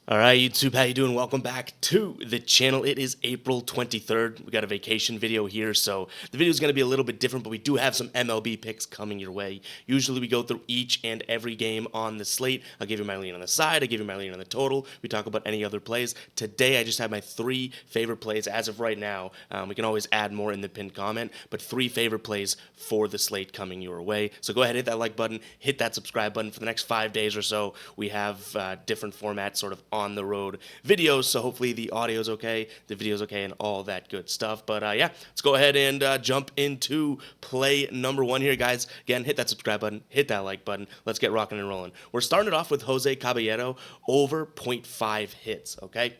All right, YouTube, how you doing? Welcome back to the channel. It is April 23rd. We got a vacation video here, so the video is going to be a little bit different, but we do have some MLB picks coming your way. Usually we go through each and every game on the slate. I'll give you my lean on the side. I give you my lean on the total. We talk about any other plays. Today, I just have my three favorite plays as of right now. We can always add more in the pinned comment, but three favorite plays for the slate coming your way. So go ahead, hit that like button, hit that subscribe button. For the next 5 days or so, we have different formats sort of on the road videos, so hopefully the audio's okay, the video's okay, and all that good stuff. But yeah, let's go ahead and jump into play number one here, guys. Again, hit that subscribe button, hit that like button. Let's get rocking and rolling. We're starting it off with Jose Caballero over 0.5 hits, okay?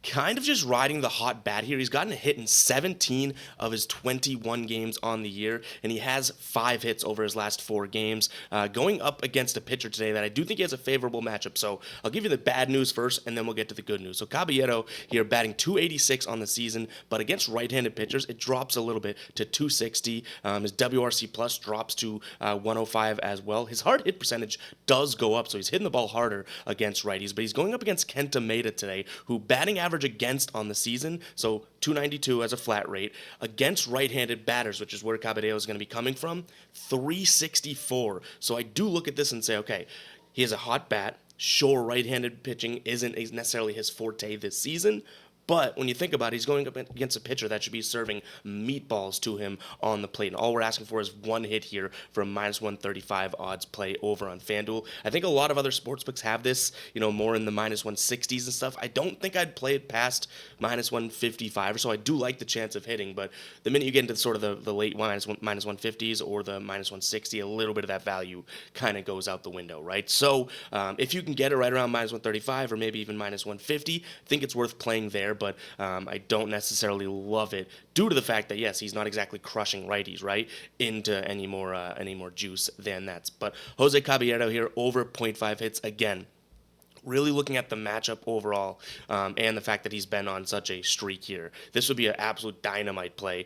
Kind of just riding the hot bat here. He's gotten a hit in 17 of his 21 games on the year, and he has 5 hits over his last 4 games. Going up against a pitcher today that I do think he has a favorable matchup. So I'll give you the bad news first, and then we'll get to the good news. So Caballero here batting 286 on the season, but against right-handed pitchers, it drops a little bit to 260. His WRC plus drops to 105 as well. His hard hit percentage does go up, so he's hitting the ball harder against righties, but he's going up against Kenta Maeda today, who batting average against on the season, so 292 as a flat rate, against right-handed batters, which is where Caballero is going to be coming from, 364. So I do look at this and say, okay, he has a hot bat. Sure, right-handed pitching isn't necessarily his forte this season, but when you think about it, he's going up against a pitcher that should be serving meatballs to him on the plate. And all we're asking for is one hit here for a minus 135 odds play over on FanDuel. I think a lot of other sportsbooks have this, more in the minus 160s and stuff. I don't think I'd play it past minus 155 or so. I do like the chance of hitting, but the minute you get into sort of the late minus 150s or the minus 160, a little bit of that value kind of goes out the window, right? So if you can get it right around minus 135 or maybe even minus 150, I think it's worth playing there. But I don't necessarily love it due to the fact that, yes, he's not exactly crushing righties, right, into any more juice than that. But Jose Caballero here, over 0.5 hits again. Really looking at the matchup overall and the fact that he's been on such a streak here. This would be an absolute dynamite play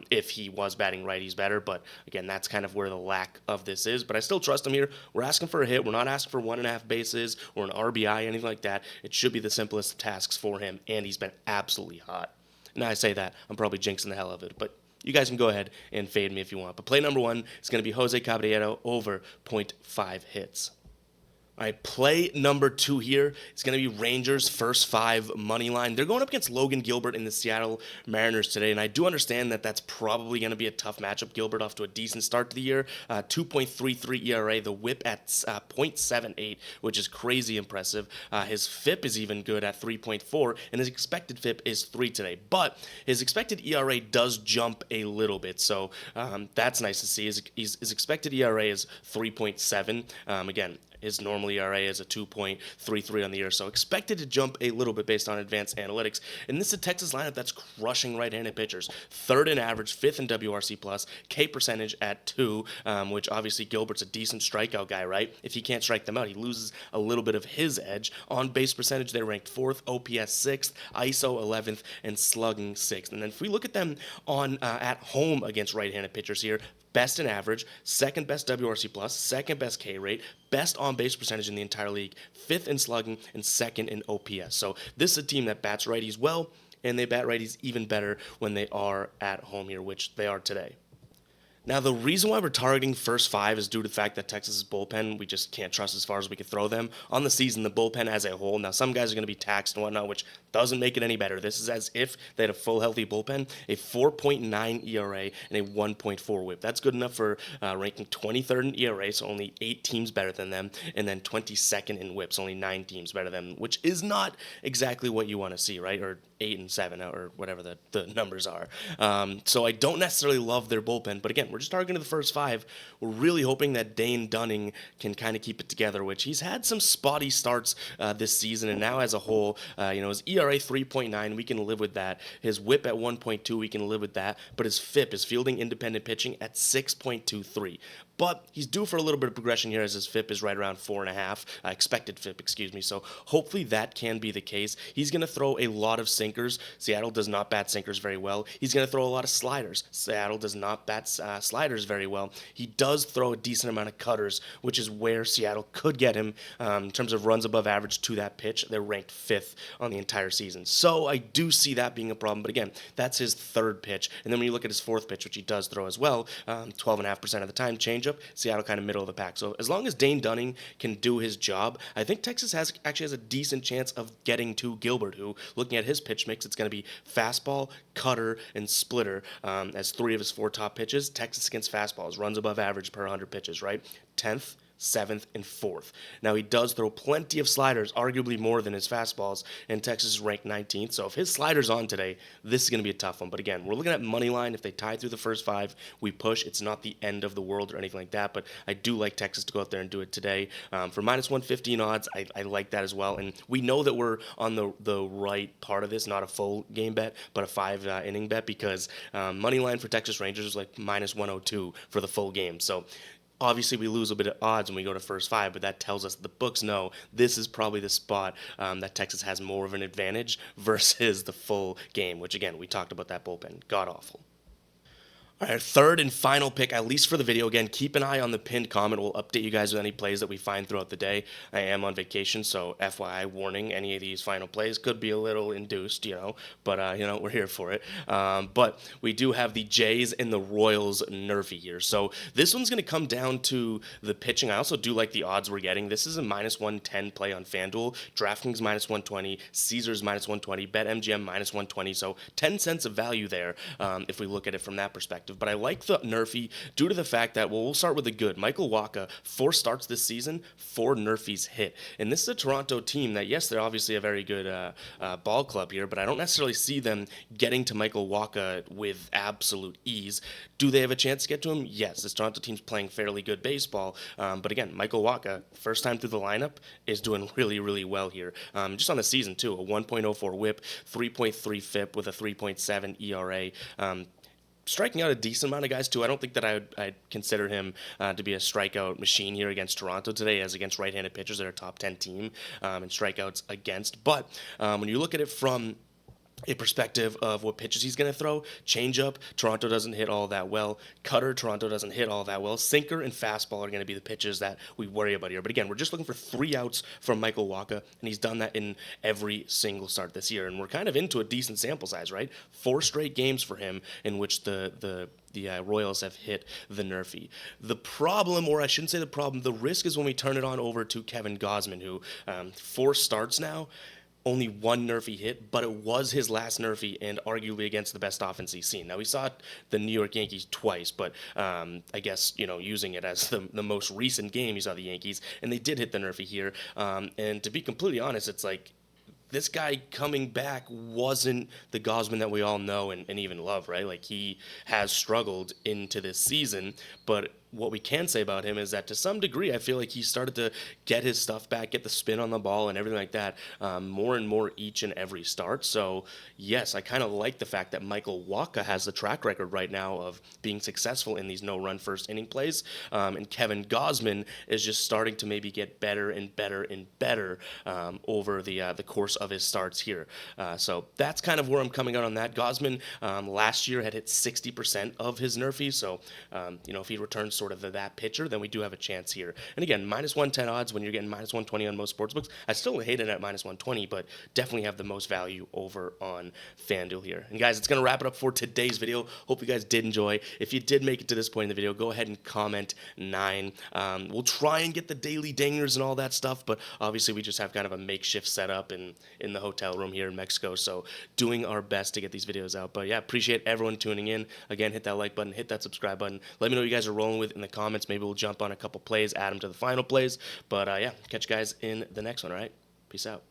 if he was batting righties better, but again, that's kind of where the lack of this is. But I still trust him here. We're asking for a hit. We're not asking for 1.5 bases or an RBI, anything like that. It should be the simplest of tasks for him, and he's been absolutely hot. Now I say that, I'm probably jinxing the hell of it, but you guys can go ahead and fade me if you want. But play number one is going to be Jose Caballero over 0.5 hits. All right, play number 2 here. It's going to be Rangers first 5 money line. They're going up against Logan Gilbert in the Seattle Mariners today, and I do understand that that's probably going to be a tough matchup. Gilbert off to a decent start to the year, 2.33 ERA, the WHIP at 0.78, which is crazy impressive. His FIP is even good at 3.4, and his expected FIP is 3 today. But his expected ERA does jump a little bit, so that's nice to see. His expected ERA is 3.7. Again, his normal ERA is a 2.33 on the year, so expected to jump a little bit based on advanced analytics. And this is a Texas lineup that's crushing right-handed pitchers. 3rd in average, 5th in WRC+, K percentage at 2, which obviously Gilbert's a decent strikeout guy, right? If he can't strike them out, he loses a little bit of his edge. On base percentage, they're ranked 4th, OPS 6th, ISO 11th, and slugging 6th. And then if we look at them on at home against right-handed pitchers here, best in average, 2nd best WRC+, 2nd best K rate, best on-base percentage in the entire league, 5th in slugging, and 2nd in OPS. So this is a team that bats righties well, and they bat righties even better when they are at home here, which they are today. Now, the reason why we're targeting first 5 is due to the fact that Texas's bullpen, we just can't trust as far as we can throw them. On the season, the bullpen as a whole, now some guys are going to be taxed and whatnot, which doesn't make it any better. This is as if they had a full healthy bullpen, a 4.9 ERA and a 1.4 whip. That's good enough for ranking 23rd in ERA, so only 8 teams better than them, and then 22nd in whips, only 9 teams better than them, which is not exactly what you want to see, right? Or 8 and 7, or whatever the numbers are. So I don't necessarily love their bullpen, but again, we're just targeting the first 5. We're really hoping that Dane Dunning can kind of keep it together, which he's had some spotty starts this season, and now as a whole, his ERA 3.9, we can live with that. His WHIP at 1.2, we can live with that, but his FIP, his fielding independent pitching, at 6.23. But he's due for a little bit of progression here as his FIP is right around 4.5, expected FIP, excuse me. So hopefully that can be the case. He's going to throw a lot of sinks sinkers. Seattle does not bat sinkers very well. He's going to throw a lot of sliders. Seattle does not bat sliders very well. He does throw a decent amount of cutters, which is where Seattle could get him in terms of runs above average to that pitch. They're ranked 5th on the entire season. So I do see that being a problem. But again, that's his third pitch. And then when you look at his fourth pitch, which he does throw as well, 12.5% of the time, changeup, Seattle kind of middle of the pack. So as long as Dane Dunning can do his job, I think Texas actually has a decent chance of getting to Gilbert, who, looking at his pitch mix, it's going to be fastball, cutter, and splitter as 3 of his 4 top pitches. Texas against fastballs, runs above average per 100 pitches, right? 10th, 7th, and 4th. Now, he does throw plenty of sliders, arguably more than his fastballs, and Texas is ranked 19th. So if his slider's on today, this is going to be a tough one. But again, we're looking at money line. If they tie through the first 5, we push. It's not the end of the world or anything like that, but I do like Texas to go out there and do it today. For minus 115 odds, I like that as well. And we know that we're on the right part of this, not a full game bet, but a 5-inning bet, because money line for Texas Rangers is like minus 102 for the full game. So obviously, we lose a bit of odds when we go to first 5, but that tells us the books know this is probably the spot that Texas has more of an advantage versus the full game, which, again, we talked about that bullpen. God-awful. All right, third and final pick, at least for the video. Again, keep an eye on the pinned comment. We'll update you guys with any plays that we find throughout the day. I am on vacation, so FYI, warning, any of these final plays could be a little induced, but, we're here for it. But we do have the Jays and the Royals nerfy here. So this one's going to come down to the pitching. I also do like the odds we're getting. This is a minus 110 play on FanDuel. DraftKings minus 120, Caesars minus 120, BetMGM minus 120. So 10 cents of value there if we look at it from that perspective. But I like the nerfy due to the fact that, we'll start with the good. Michael Wacha, 4 starts this season, 4 nerfies hit. And this is a Toronto team that, yes, they're obviously a very good ball club here, but I don't necessarily see them getting to Michael Wacha with absolute ease. Do they have a chance to get to him? Yes, this Toronto team's playing fairly good baseball. But again, Michael Wacha, first time through the lineup, is doing really, really well here. Just on the season, too, a 1.04 whip, 3.3 FIP with a 3.7 ERA. Striking out a decent amount of guys, too. I don't think that I'd consider him to be a strikeout machine here against Toronto today, as against right-handed pitchers. They're a top 10 team in strikeouts against. But when you look at it from a perspective of what pitches he's going to throw, changeup, Toronto doesn't hit all that well. Cutter, Toronto doesn't hit all that well. Sinker and fastball are going to be the pitches that we worry about here. But again, we're just looking for 3 outs from Michael Wacha, and he's done that in every single start this year. And we're kind of into a decent sample size, right? 4 straight games for him in which the Royals have hit the nerfy. The problem, or I shouldn't say the problem, the risk is when we turn it on over to Kevin Gausman, who 4 starts now, only 1 nerfy hit, but it was his last nerfy and arguably against the best offense he's seen. Now, we saw the New York Yankees twice, but I guess, using it as the most recent game, you saw the Yankees, and they did hit the nerfy here. And to be completely honest, it's like, this guy coming back wasn't the Gausman that we all know and even love, right? Like, he has struggled into this season, but what we can say about him is that to some degree, I feel like he started to get his stuff back, get the spin on the ball and everything like that more and more each and every start. So, yes, I kind of like the fact that Michael Wacha has the track record right now of being successful in these no-run first inning plays. And Kevin Gausman is just starting to maybe get better and better and better over the course of his starts here. So that's kind of where I'm coming out on that. Gausman last year had hit 60% of his nerfies. So, if he returns sort of that pitcher, then we do have a chance here. And again, minus 110 odds when you're getting minus 120 on most sportsbooks. I still hate it at minus 120, but definitely have the most value over on FanDuel here. And guys, it's going to wrap it up for today's video. Hope you guys did enjoy. If you did make it to this point in the video, go ahead and comment 9. We'll try and get the daily dingers and all that stuff, but obviously we just have kind of a makeshift setup in the hotel room here in Mexico, so doing our best to get these videos out. But yeah, appreciate everyone tuning in. Again, hit that like button, hit that subscribe button. Let me know what you guys are rolling with in the comments. Maybe we'll jump on a couple plays, add them to the final plays. But yeah, catch you guys in the next one, all right? Peace out.